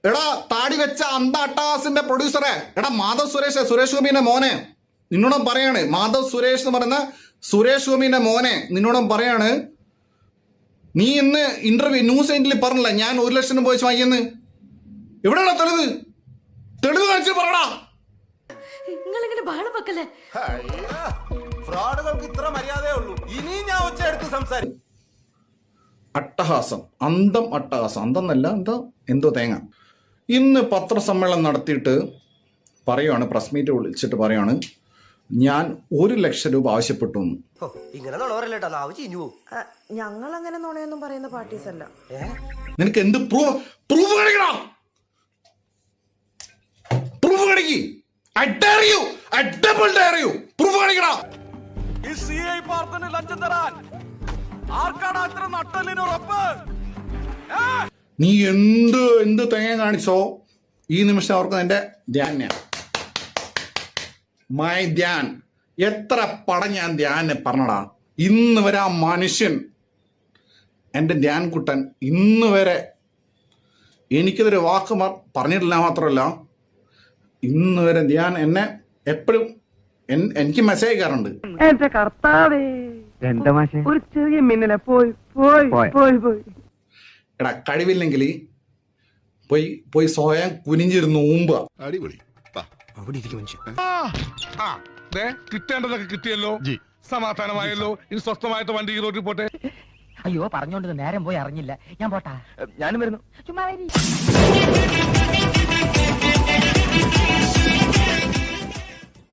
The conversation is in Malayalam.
എടാ താടി വെച്ച അന്താട്ടാസിന്റെ പ്രൊഡ്യൂസറെ, എടാ മാധവ് സുരേഷ് ഗോപിന്റെ മോനെ നിന്നോടും പറയാണ്, മാധവ് സുരേഷ് എന്ന് പറയുന്ന സുരേഷ് ഗോപിന്റെ മോനെ നിന്നോടും പറയാണ്, നീ ഇന്ന് ഇന്റർവ്യൂ ന്യൂസ് എൻഡിൽ പറഞ്ഞില്ല ഞാൻ 1 ലക്ഷം പോയി വാങ്ങിയെന്ന്. എവിടെയാണോ തെളിവ് കാണിച്ചു പറയടാ. നിങ്ങളിങ്ങനെ ബഹളം വെക്കല്ലേ. ഫ്രോഡുകൾക്ക് ഇത്ര മര്യാദയേ ഉള്ളൂ. ഇനി ഞാൻ ഒച്ച എടുത്ത് സംസാരിക്കും. അട്ടഹാസം, അട്ടഹാസം, അന്തന്നല്ല എന്തോ തേങ്ങ. ഇന്ന് പത്രസമ്മേളനം നടത്തിയിട്ട് പറയുവാണ്, പ്രസ് മീറ്റ് വിളിച്ചിട്ട് പറയുവാണ്, ഞാൻ 1 ലക്ഷം രൂപ ആവശ്യപ്പെട്ടു. ഞങ്ങൾ അങ്ങനെ നുണയൊന്നും പറയുന്ന പാർട്ടീസ് അല്ല. നിനക്ക് എന്ത് പ്രൂഫ് കാണിക്കണോ? പ്രൂഫ് കാണിക്ക്. പ്രൂഫ് കാണിക്കണോ? നീ എന്ത് തേങ്ങ കാണിച്ചോ ഈ നിമിഷം അവർക്ക് എന്റെ ധ്യാനാണ്. മൈ ധ്യാൻ. എത്ര പടം ഞാൻ ധ്യാനെ പറഞ്ഞടാ. ഇന്ന് വരെ ആ മനുഷ്യൻ, എന്റെ ധ്യാൻ കുട്ടൻ, ഇന്ന് വരെ എനിക്കിതൊരു വാക്ക് പറഞ്ഞിട്ടില്ല. മാത്രമല്ല ഇന്ന് വരെ ധ്യാൻ എന്നെ എപ്പോഴും എനിക്ക് മെസ്സേജ് അയക്കാറുണ്ട്. എന്റെ കർത്താവേ, ഒരു ചെറിയ മിന്നലെ പോയി പോയി പോയി പോയി. എടാ കഴിവില്ലെങ്കിൽ പോയി സ്വയം കുനിഞ്ഞിരുന്ന് ഊമ്പ. അടിപൊളി. കിട്ടേണ്ടതൊക്കെ കിട്ടിയല്ലോ, സമാധാനമായല്ലോ. ഇനി സ്വസ്ഥമായിട്ട് വണ്ടി റോഡിൽ പോട്ടെ. അയ്യോ, പറഞ്ഞോണ്ട് നേരം പോയി അറിഞ്ഞില്ല. ഞാൻ പോട്ടാ. ഞാനും വരുന്നു. ചുമ്മാ